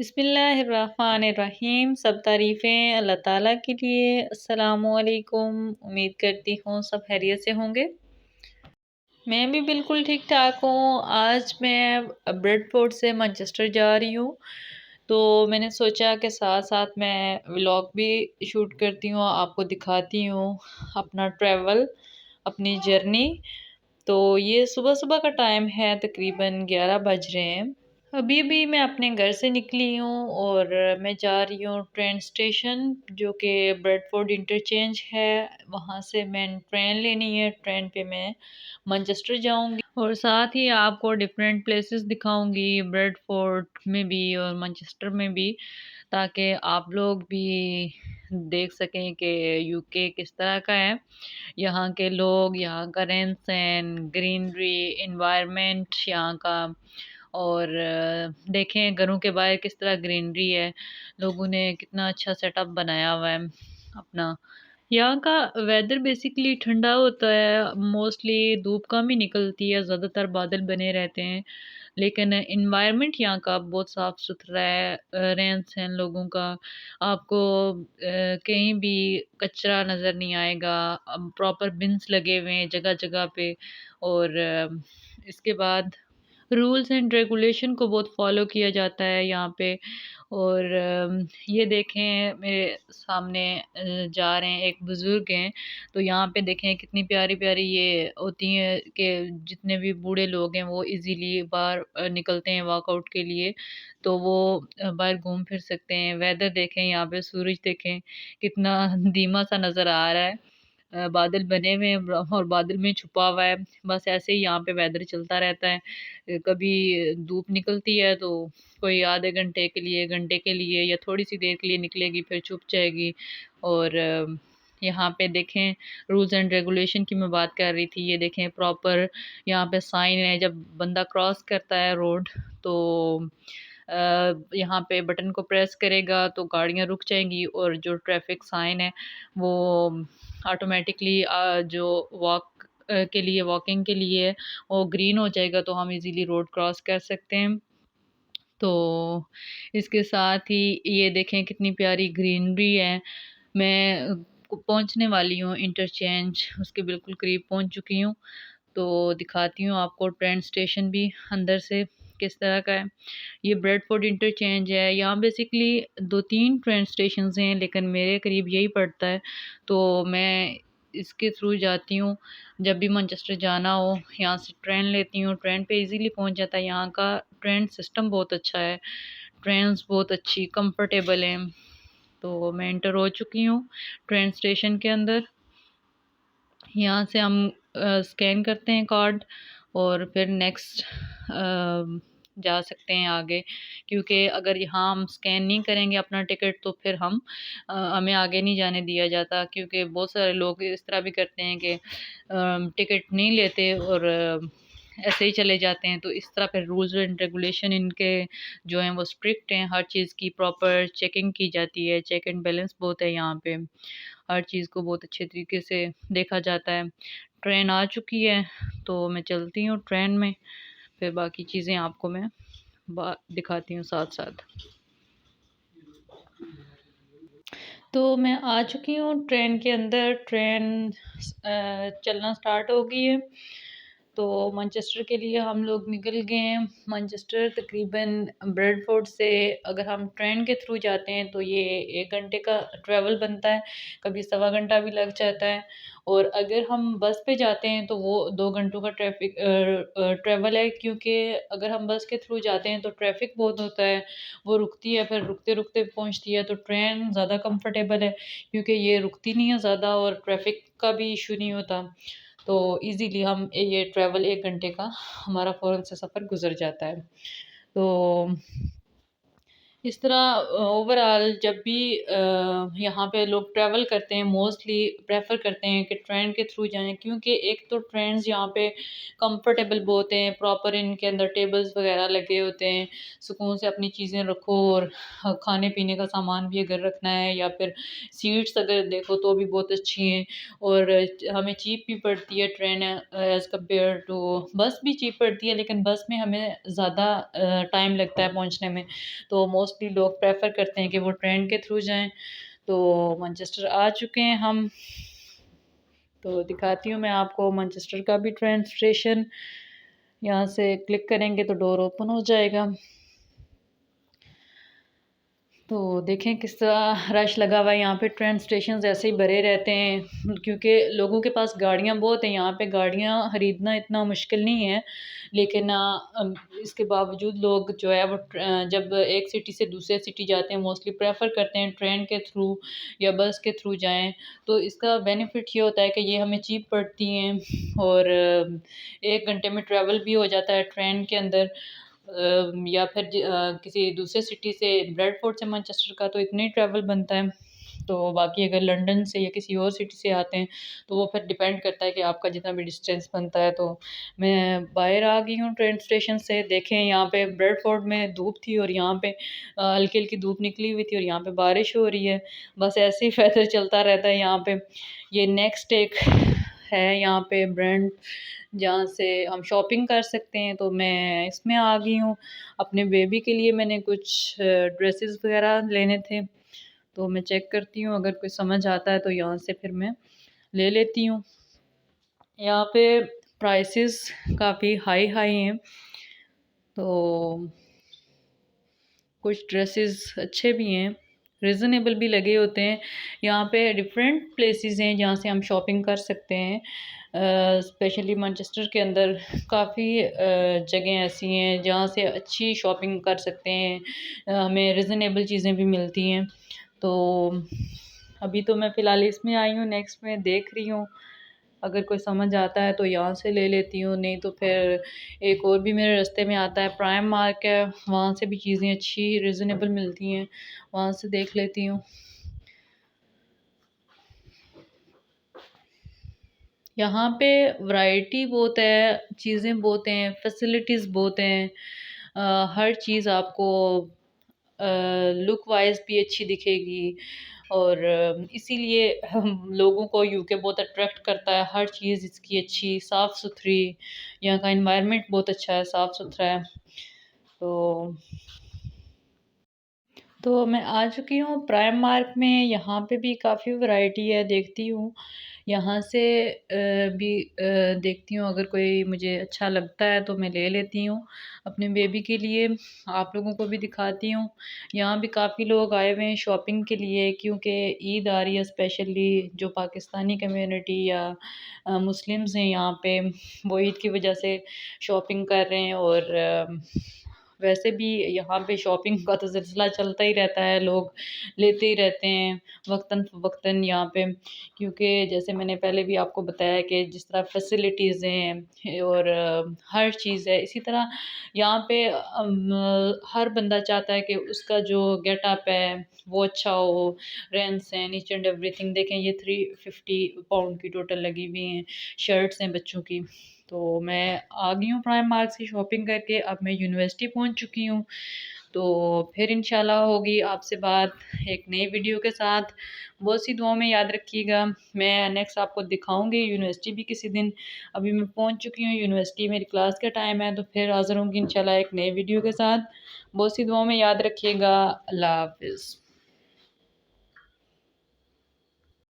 बिस्मिल्लाहिर्रहमानिर्रहीम। सब तारीफ़ें अल्लाह ताला के लिए। अस्सलामुअलैकुम। उम्मीद करती हूँ सब खैरियत से होंगे। मैं भी बिल्कुल ठीक-ठाक हूँ। आज मैं ब्रेडफोर्ड से मैनचेस्टर जा रही हूँ, तो मैंने सोचा कि साथ-साथ मैं व्लॉग भी शूट करती हूँ, आपको दिखाती हूँ अपना ट्रैवल, अपनी जर्नी। तो ये सुबह-सुबह का टाइम है, तकरीबन 11 बज रहे हैं। अभी-अभी मैं अपने घर से निकली हूँ और मैं जा रही हूँ ट्रेन स्टेशन, जो कि ब्रेडफोर्ड इंटरचेंज है। वहाँ से मैंने ट्रेन लेनी है, ट्रेन पे मैं मैनचेस्टर जाऊँगी और साथ ही आपको डिफरेंट प्लेसेस दिखाऊँगी ब्रेडफोर्ड में भी और मैनचेस्टर में भी, ताकि आप लोग भी देख सकें कि यूके किस तरह का है। यहाँ के लोग, यहाँ का रहन-सहन, ग्रीनरी, एनवायरनमेंट यहाँ का, और देखें घरों के बाहर किस तरह ग्रीनरी है, लोगों ने कितना अच्छा सेटअप बनाया हुआ है अपना। यहाँ का वेदर बेसिकली ठंडा होता है, मोस्टली धूप कम ही निकलती है, ज़्यादातर बादल बने रहते हैं, लेकिन एनवायरनमेंट यहाँ का बहुत साफ़-सुथरा है। रहन-सहन लोगों का आपको कहीं भी कचरा नज़र नहीं आएगा। प्रॉपर बिन्स लगे हुए हैं जगह-जगह पे, और इसके बाद रूल्स एंड रेगुलेशन को बहुत फ़ॉलो किया जाता है यहाँ पे। और ये देखें मेरे सामने जा रहे हैं, एक बुज़ुर्ग हैं, तो यहाँ पे देखें कितनी प्यारी-प्यारी ये होती हैं कि जितने भी बूढ़े लोग हैं वो इज़िली बाहर निकलते हैं वर्कआउट के लिए, तो वो बाहर घूम फिर सकते हैं। वेदर देखें यहाँ पे, सूरज देखें कितना धीमा-सा नज़र आ रहा है। बादल बने हुए हैं और बादल में छुपा हुआ है। बस ऐसे ही यहाँ पे वेदर चलता रहता है। कभी धूप निकलती है तो कोई आधे घंटे के लिए, घंटे के लिए या थोड़ी-सी देर के लिए निकलेगी, फिर छुप जाएगी। और यहाँ पे देखें रूल्स एंड रेगुलेशन की मैं बात कर रही थी। ये देखें प्रॉपर यहाँ पे साइन है, जब बंदा क्रॉस करता है रोड तो यहाँ पे बटन को प्रेस करेगा तो गाड़ियाँ रुक जाएँगी, और जो ट्रैफिक साइन है वो ऑटोमेटिकली जो के लिए, वॉकिंग के लिए वो ग्रीन हो जाएगा, तो हम इज़िली रोड क्रॉस कर सकते हैं। तो इसके साथ ही ये देखें कितनी प्यारी ग्रीनरी है। मैं पहुँचने वाली हूँ इंटरचेंज, उसके बिल्कुल करीब पहुँच चुकी हूँ। तो दिखाती हूँ आपको ट्रेन स्टेशन भी अंदर से किस तरह का है। ये ब्रेडफोर्ड इंटरचेंज है। यहाँ बेसिकली 2-3 ट्रेन स्टेशंस हैं, लेकिन मेरे करीब यही पड़ता है, तो मैं इसके थ्रू जाती हूँ। जब भी मैनचेस्टर जाना हो, यहाँ से ट्रेन लेती हूँ, ट्रेन पे इज़िली पहुँच जाता है। यहाँ का ट्रेन सिस्टम बहुत अच्छा है, ट्रेन्स बहुत अच्छी कंफर्टेबल हैं। तो मैं एंटर हो चुकी हूँ ट्रेन स्टेशन के अंदर। यहाँ से हम स्कैन करते हैं कार्ड और फिर नेक्स्ट जा सकते हैं आगे, क्योंकि अगर यहाँ हम स्कैन नहीं करेंगे अपना टिकट तो फिर हमें आगे नहीं जाने दिया जाता, क्योंकि बहुत सारे लोग इस तरह भी करते हैं कि टिकट नहीं लेते और ऐसे ही चले जाते हैं। तो इस तरह फिर रूल्स एंड रेगुलेशन इनके जो हैं वो स्ट्रिक्ट हैं, हर चीज़ की प्रॉपर चेकिंग की जाती है, चेक एंड बैलेंस बहुत है यहाँ पे। हर चीज़ को बहुत अच्छे तरीके से देखा जाता है। ट्रेन आ चुकी है, तो मैं चलती हूँ ट्रेन में, फिर बाकी चीज़ें आपको मैं दिखाती हूँ साथ-साथ। तो मैं आ चुकी हूँ ट्रेन के अंदर, ट्रेन चलना स्टार्ट हो गई है। तो मैनचेस्टर के लिए हम लोग निकल गए हैं। मैनचेस्टर तकरीबन ब्रेडफोर्ड से अगर हम ट्रेन के थ्रू जाते हैं तो ये 1 घंटे का ट्रैवल बनता है, कभी सवा घंटा भी लग जाता है। और अगर हम बस पे जाते हैं तो वो 2 घंटों का ट्रैवल है, क्योंकि अगर हम बस के थ्रू जाते हैं तो ट्रैफ़िक बहुत होता है, वो रुकती है, फिर रुकते-रुकते पहुँचती है। तो ट्रेन ज़्यादा कंफर्टेबल है, क्योंकि ये रुकती नहीं है ज़्यादा और ट्रैफ़िक का भी इश्यू नहीं होता। तो ईज़िली हम ये ट्रैवल 1 घंटे का हमारा फ़ौरन से सफ़र गुज़र जाता है। तो इस तरह ओवरऑल जब भी यहाँ पे लोग ट्रैवल करते हैं, मोस्टली प्रेफ़र करते हैं कि ट्रेन के थ्रू जाएँ, क्योंकि एक तो ट्रेन्स यहाँ पे कंफर्टेबल बहुत हैं, प्रॉपर इनके अंदर टेबल्स वग़ैरह लगे होते हैं, सुकून से अपनी चीज़ें रखो, और खाने-पीने का सामान भी अगर रखना है, या फिर सीट्स अगर देखो तो भी बहुत अच्छी हैं, और हमें चीप भी पड़ती है ट्रेन एज़ कम्पेयर टू बस भी चीप पड़ती है, लेकिन बस में हमें ज़्यादा टाइम लगता है पहुँचने में। तो मोस्टली लोग प्रेफर करते हैं कि वो ट्रेन के थ्रू जाएं। तो मैनचेस्टर आ चुके हैं हम। तो दिखाती हूँ मैं आपको मैनचेस्टर का भी ट्रेन स्टेशन। यहाँ से क्लिक करेंगे तो डोर ओपन हो जाएगा। तो देखें किस तरह रश लगा हुआ है यहाँ पे। ट्रेन स्टेशन ऐसे ही भरे रहते हैं क्योंकि लोगों के पास गाड़ियाँ बहुत हैं। यहाँ पे गाड़ियाँ ख़रीदना इतना मुश्किल नहीं है, लेकिन इसके बावजूद लोग जो है वो जब एक सिटी से दूसरे सिटी जाते हैं मोस्टली प्रेफर करते हैं ट्रेन के थ्रू या बस के थ्रू जाएं। तो इसका बेनिफिट ये होता है कि ये हमें चीप पड़ती हैं और 1 घंटे में ट्रैवल भी हो जाता है ट्रेन के अंदर। या फिर किसी दूसरे सिटी से ब्रेडफोर्ड से मैनचेस्टर का तो इतने ही ट्रैवल बनता है। तो बाकी अगर लंदन से या किसी और सिटी से आते हैं तो वो फिर डिपेंड करता है कि आपका जितना भी डिस्टेंस बनता है। तो मैं बाहर आ गई हूँ ट्रेन स्टेशन से। देखें यहाँ पे ब्रेडफोर्ड में धूप थी और यहाँ पे हल्की हल्की धूप निकली हुई थी और यहाँ पे बारिश हो रही है। बस ऐसे ही वेदर चलता रहता है यहाँ पे। ये नेक्स्ट एक है यहाँ पे ब्रांड जहाँ से हम शॉपिंग कर सकते हैं। तो मैं इसमें आ गई हूँ। अपने बेबी के लिए मैंने कुछ ड्रेसेस वगैरह लेने थे। तो मैं चेक करती हूँ, अगर कोई समझ आता है तो यहाँ से फिर मैं ले लेती हूँ। यहाँ पे प्राइसेस काफ़ी हाई हाई हैं। तो कुछ ड्रेसेस अच्छे भी हैं, रिज़नेबल भी लगे होते हैं। यहाँ पे डिफरेंट प्लेसेस हैं जहाँ से हम शॉपिंग कर सकते हैं। स्पेशली मैनचेस्टर के अंदर काफ़ी जगह ऐसी हैं जहाँ से अच्छी शॉपिंग कर सकते हैं। हमें रिज़नेबल चीज़ें भी मिलती हैं। तो अभी तो मैं फ़िलहाल इसमें आई हूँ, नेक्स्ट में देख रही हूँ, अगर कोई समझ आता है तो यहाँ से ले लेती हूँ, नहीं तो फिर एक और भी मेरे रास्ते में आता है प्राइम मार्क है, वहाँ से भी चीज़ें अच्छी रिजनेबल मिलती हैं, वहाँ से देख लेती हूँ। यहाँ पे वैरायटी बहुत है, चीज़ें बहुत हैं, फैसिलिटीज़ बहुत हैं। हर चीज़ आपको लुक वाइज भी अच्छी दिखेगी और इसीलिए हम लोगों को यूके बहुत अट्रैक्ट करता है। हर चीज़ इसकी अच्छी साफ़ सुथरी, यहाँ का एनवायरनमेंट बहुत अच्छा है, साफ़ सुथरा है। तो मैं आ चुकी हूँ प्राइम मार्क में। यहाँ पे भी काफ़ी वैरायटी है, देखती हूँ यहाँ से देखती हूँ, अगर कोई मुझे अच्छा लगता है तो मैं ले लेती हूँ अपने बेबी के लिए। आप लोगों को भी दिखाती हूँ। यहाँ भी काफ़ी लोग आए हुए हैं शॉपिंग के लिए, क्योंकि ईद आ रही है। स्पेशली जो पाकिस्तानी कम्युनिटी या मुस्लिम्स हैं यहाँ पे, वो ईद की वजह से शॉपिंग कर रहे हैं। और वैसे भी यहाँ पे शॉपिंग का तो सिलसिला चलता ही रहता है, लोग लेते ही रहते हैं वक्तन फ़वक्तन यहाँ पे। क्योंकि जैसे मैंने पहले भी आपको बताया कि जिस तरह फैसिलिटीज़ हैं और हर चीज़ है, इसी तरह यहाँ पे हर बंदा चाहता है कि उसका जो गेटअप है वो अच्छा हो। रेंट्स हैं, ईच एंड एवरीथिंग। देखें ये 350 पाउंड की टोटल लगी हुई हैं, शर्ट्स हैं बच्चों की। तो मैं आ गई हूँ प्राइम मार्क से शॉपिंग करके। अब मैं यूनिवर्सिटी पहुँच चुकी हूँ। तो फिर इंशाल्लाह होगी आपसे बात एक नई वीडियो के साथ। बहुत सी दुआओं में याद रखिएगा। मैं नेक्स्ट आपको दिखाऊंगी यूनिवर्सिटी भी किसी दिन। अभी मैं पहुँच चुकी हूँ यूनिवर्सिटी, मेरी क्लास का टाइम है, तो फिर हाज़िर होंगी इंशाल्लाह एक नई वीडियो के साथ। बहुत सी दुआओं में याद रखिएगा। अल्लाह हाफ़िज़।